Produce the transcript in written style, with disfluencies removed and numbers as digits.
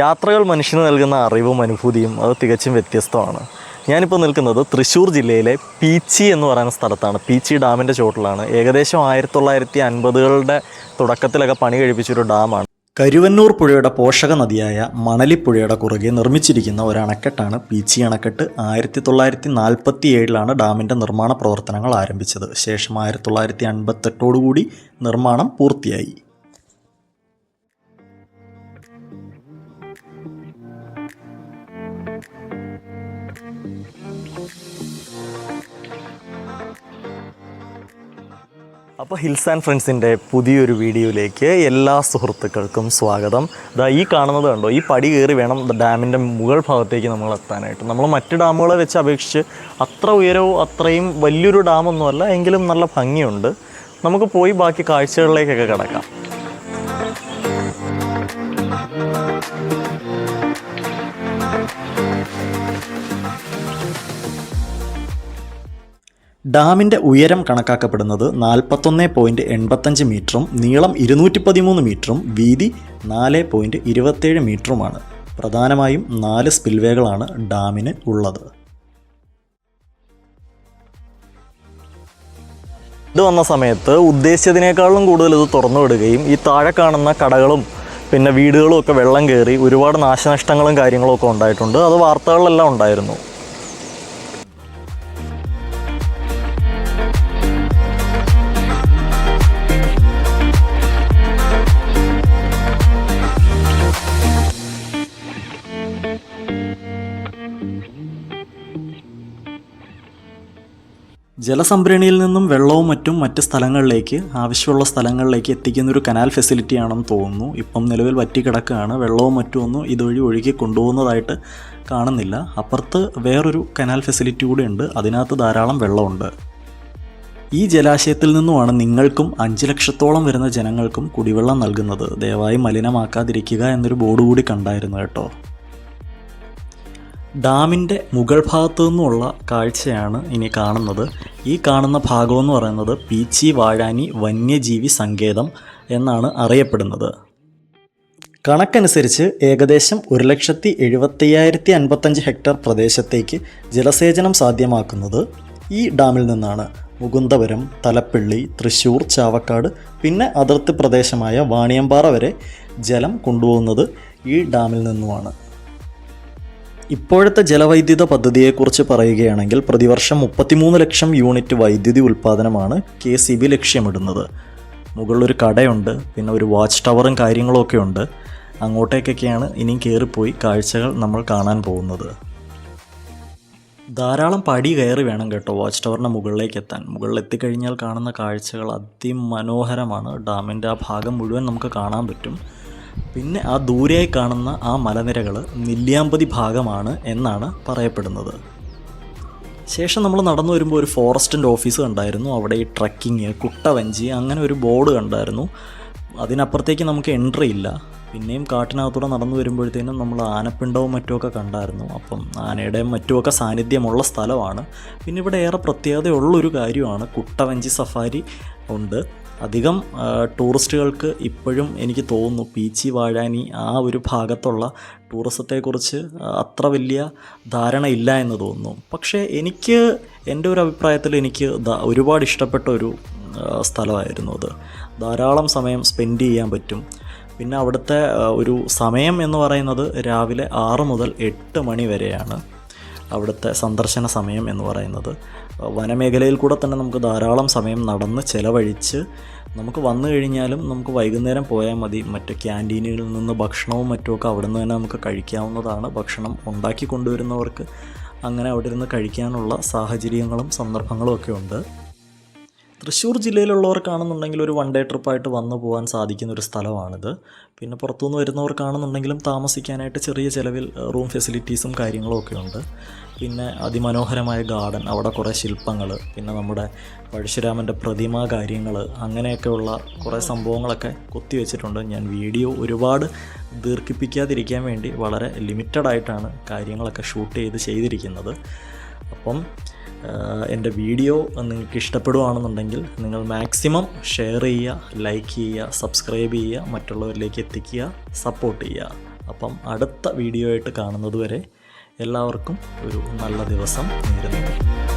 യാത്രകൾ മനുഷ്യന് നൽകുന്ന അറിവും അനുഭൂതിയും അത് തികച്ചും വ്യത്യസ്തമാണ്. ഞാനിപ്പോൾ നിൽക്കുന്നത് തൃശ്ശൂർ ജില്ലയിലെ പീച്ചി എന്ന് പറയുന്ന സ്ഥലത്താണ്. പീച്ചി ഡാമിൻ്റെ ചോട്ടിലാണ്. ഏകദേശം 1950കളുടെ തുടക്കത്തിലൊക്കെ പണി കഴിപ്പിച്ചൊരു ഡാമാണ്. കരുവന്നൂർ പുഴയുടെ പോഷക നദിയായ മണലിപ്പുഴയുടെ കുറുകെ നിർമ്മിച്ചിരിക്കുന്ന ഒരു അണക്കെട്ടാണ് പീച്ചി അണക്കെട്ട്. 1947 ഡാമിൻ്റെ നിർമ്മാണ പ്രവർത്തനങ്ങൾ ആരംഭിച്ചത്. ശേഷം 1958 നിർമ്മാണം പൂർത്തിയായി. അപ്പോൾ ഹിൽസ് ആൻഡ് ഫ്രണ്ട്സിൻ്റെ പുതിയൊരു വീഡിയോയിലേക്ക് എല്ലാ സുഹൃത്തുക്കൾക്കും സ്വാഗതം. ഈ കാണുന്നത് കണ്ടോ, ഈ പടി കയറി വേണം ഡാമിൻ്റെ മുകൾ ഭാഗത്തേക്ക് നമ്മൾ എത്താനായിട്ട്. നമ്മൾ മറ്റ് ഡാമുകളെ വെച്ച് അപേക്ഷിച്ച് അത്ര ഉയരവും അത്രയും വലിയൊരു ഡാമൊന്നുമല്ല, എങ്കിലും നല്ല ഭംഗിയുണ്ട്. നമുക്ക് പോയി ബാക്കി കാഴ്ചകളിലേക്കൊക്കെ കിടക്കാം. ഡാമിൻ്റെ ഉയരം കണക്കാക്കപ്പെടുന്നത് 41.85 മീറ്ററും നീളം 213 മീറ്ററും വീതി 4.27 മീറ്ററുമാണ്. പ്രധാനമായും 4 സ്പിൽവേകളാണ് ഡാമിന് ഉള്ളത്. ഇത് വന്ന സമയത്ത് ഉദ്ദേശിച്ചതിനേക്കാളും കൂടുതൽ ഇത് തുറന്നു വിടുകയും ഈ താഴെ കാണുന്ന കടകളും പിന്നെ വീടുകളും ഒക്കെ വെള്ളം കയറി ഒരുപാട് നാശനഷ്ടങ്ങളും കാര്യങ്ങളും ഒക്കെ ഉണ്ടായിട്ടുണ്ട്. അത് വാർത്തകളിലെല്ലാം ഉണ്ടായിരുന്നു. ജലസംഭരണിയിൽ നിന്നും വെള്ളവും മറ്റ് സ്ഥലങ്ങളിലേക്ക് ആവശ്യമുള്ള സ്ഥലങ്ങളിലേക്ക് എത്തിക്കുന്നൊരു കനാൽ ഫെസിലിറ്റിയാണെന്ന് തോന്നുന്നു. ഇപ്പം നിലവിൽ വറ്റിക്കിടക്കുകയാണ്. വെള്ളവും മറ്റുമൊന്നും ഇതുവഴി ഒഴുകി കൊണ്ടുപോകുന്നതായിട്ട് കാണുന്നില്ല. അപ്പുറത്ത് വേറൊരു കനാൽ ഫെസിലിറ്റി കൂടെ ഉണ്ട്. അതിനകത്ത് ധാരാളം വെള്ളമുണ്ട്. ഈ ജലാശയത്തിൽ നിന്നുമാണ് നിങ്ങൾക്കും 5 ലക്ഷത്തോളം വരുന്ന ജനങ്ങൾക്കും കുടിവെള്ളം നൽകുന്നത്. ദയവായി മലിനമാക്കാതിരിക്കുക എന്നൊരു ബോർഡ് കൂടി കണ്ടായിരുന്നു കേട്ടോ. ഡാമിൻ്റെ മുകൾ ഭാഗത്തു നിന്നുള്ള കാഴ്ചയാണ് ഇനി കാണുന്നത്. ഈ കാണുന്ന ഭാഗമെന്ന് പറയുന്നത് പീച്ചി വാഴാനി വന്യജീവി സങ്കേതം എന്നാണ് അറിയപ്പെടുന്നത്. കണക്കനുസരിച്ച് ഏകദേശം 1,75,055 ഹെക്ടർ പ്രദേശത്തേക്ക് ജലസേചനം സാധ്യമാക്കുന്നത് ഈ ഡാമിൽ നിന്നാണ്. മുകുന്ദപുരം, തലപ്പള്ളി, തൃശ്ശൂർ, ചാവക്കാട് പിന്നെ അതിർത്തി പ്രദേശമായ വാണിയമ്പാറ വരെ ജലം കൊണ്ടുപോകുന്നത് ഈ ഡാമിൽ നിന്നുമാണ്. ഇപ്പോഴത്തെ ജലവൈദ്യുത പദ്ധതിയെക്കുറിച്ച് പറയുകയാണെങ്കിൽ പ്രതിവർഷം 33 ലക്ഷം യൂണിറ്റ് വൈദ്യുതി ഉൽപ്പാദനമാണ് KCB ലക്ഷ്യമിടുന്നത്. മുകളിലൊരു കടയുണ്ട്, പിന്നെ ഒരു വാച്ച് ടവറും കാര്യങ്ങളൊക്കെ ഉണ്ട്. അങ്ങോട്ടേക്കൊക്കെയാണ് ഇനിയും കയറിപ്പോയി കാഴ്ചകൾ നമ്മൾ കാണാൻ പോകുന്നത്. ധാരാളം പടി കയറി വേണം കേട്ടോ വാച്ച് ടവറിൻ്റെ മുകളിലേക്ക് എത്താൻ. മുകളിൽ എത്തിക്കഴിഞ്ഞാൽ കാണുന്ന കാഴ്ചകൾ അതിമനോഹരമാണ്. ഡാമിൻ്റെ ആ ഭാഗം മുഴുവൻ നമുക്ക് കാണാൻ പറ്റും. പിന്നെ ആ ദൂരെയായി കാണുന്ന ആ മലനിരകൾ നെല്ലിയാമ്പതി ഭാഗമാണ് എന്നാണ് പറയപ്പെടുന്നത്. ശേഷം നമ്മൾ നടന്നു വരുമ്പോൾ ഒരു ഫോറസ്റ്റിൻ്റെ ഓഫീസ് കണ്ടായിരുന്നു. അവിടെ ഈ ട്രക്കിങ്, കുട്ടവഞ്ചി അങ്ങനെ ഒരു ബോർഡ് കണ്ടായിരുന്നു. അതിനപ്പുറത്തേക്ക് നമുക്ക് എൻട്രി ഇല്ല. പിന്നെയും കാട്ടിനകത്തൂടെ നടന്നു വരുമ്പോഴത്തേനും നമ്മൾ ആനപ്പിണ്ടവും മറ്റുമൊക്കെ കണ്ടായിരുന്നു. അപ്പം ആനയുടെയും മറ്റുമൊക്കെ സാന്നിധ്യമുള്ള സ്ഥലമാണ്. പിന്നെ ഇവിടെ ഏറെ പ്രത്യേകതയുള്ളൊരു കാര്യമാണ് കുട്ടവഞ്ചി സഫാരി ഉണ്ട്. അധികം ടൂറിസ്റ്റുകൾക്ക് ഇപ്പോഴും എനിക്ക് തോന്നുന്നു പീച്ചി വാഴാനി ആ ഒരു ഭാഗത്തുള്ള ടൂറിസത്തെക്കുറിച്ച് അത്ര വലിയ ധാരണയില്ല എന്ന് തോന്നുന്നു. പക്ഷേ എൻ്റെ ഒരു അഭിപ്രായത്തിൽ എനിക്ക് ഒരുപാട് ഇഷ്ടപ്പെട്ട ഒരു സ്ഥലമായിരുന്നു അത്. ധാരാളം സമയം സ്പെൻഡ് ചെയ്യാൻ പറ്റും. പിന്നെ അവിടുത്തെ ഒരു സമയം എന്ന് പറയുന്നത് രാവിലെ 6 മുതൽ 8 മണി വരെയാണ് അവിടുത്തെ സന്ദർശന സമയം എന്ന് പറയുന്നത്. വനമേഖലയിൽ കൂടെ തന്നെ നമുക്ക് ധാരാളം സമയം നടന്ന് ചിലവഴിച്ച് നമുക്ക് വന്നു കഴിഞ്ഞാലും നമുക്ക് വൈകുന്നേരം പോയാൽ മതി. മറ്റ് ക്യാൻറ്റീനുകളിൽ നിന്ന് ഭക്ഷണവും മറ്റുമൊക്കെ അവിടെ നിന്ന് തന്നെ നമുക്ക് കഴിക്കാവുന്നതാണ്. ഭക്ഷണം ഉണ്ടാക്കി കൊണ്ടുവരുന്നവർക്ക് അങ്ങനെ അവിടെ ഇരുന്ന് കഴിക്കാനുള്ള സാഹചര്യങ്ങളും സന്ദർഭങ്ങളും ഒക്കെ ഉണ്ട്. തൃശ്ശൂർ ജില്ലയിലുള്ളവർക്കാണെന്നുണ്ടെങ്കിൽ ഒരു 1 ഡേ ട്രിപ്പായിട്ട് വന്നു പോകാൻ സാധിക്കുന്ന ഒരു സ്ഥലമാണിത്. പിന്നെ പുറത്തുനിന്ന് വരുന്നവർക്കാണെന്നുണ്ടെങ്കിലും താമസിക്കാനായിട്ട് ചെറിയ ചിലവിൽ റൂം ഫെസിലിറ്റീസും കാര്യങ്ങളും ഒക്കെ ഉണ്ട്. പിന്നെ അതിമനോഹരമായ ഗാർഡൻ, അവിടെ കുറേ ശില്പങ്ങൾ, പിന്നെ നമ്മുടെ പഴശുരാമൻ്റെ പ്രതിമ കാര്യങ്ങൾ, അങ്ങനെയൊക്കെയുള്ള കുറേ സംഭവങ്ങളൊക്കെ കൊത്തിവെച്ചിട്ടുണ്ട്. ഞാൻ വീഡിയോ ഒരുപാട് ദീർഘിപ്പിക്കാതിരിക്കാൻ വേണ്ടി വളരെ ലിമിറ്റഡായിട്ടാണ് കാര്യങ്ങളൊക്കെ ഷൂട്ട് ചെയ്തിരിക്കുന്നത്. അപ്പം എൻ്റെ വീഡിയോ നിങ്ങൾക്ക് ഇഷ്ടപ്പെടുകയാണെന്നുണ്ടെങ്കിൽ നിങ്ങൾ മാക്സിമം ഷെയർ ചെയ്യുക, ലൈക്ക് ചെയ്യുക, സബ്സ്ക്രൈബ് ചെയ്യുക, മറ്റുള്ളവരിലേക്ക് എത്തിക്കുക, സപ്പോർട്ട് ചെയ്യുക. അപ്പം അടുത്ത വീഡിയോ ആയിട്ട് കാണുന്നത് വരെ എല്ലാവർക്കും ഒരു നല്ല ദിവസം നേരുന്നു.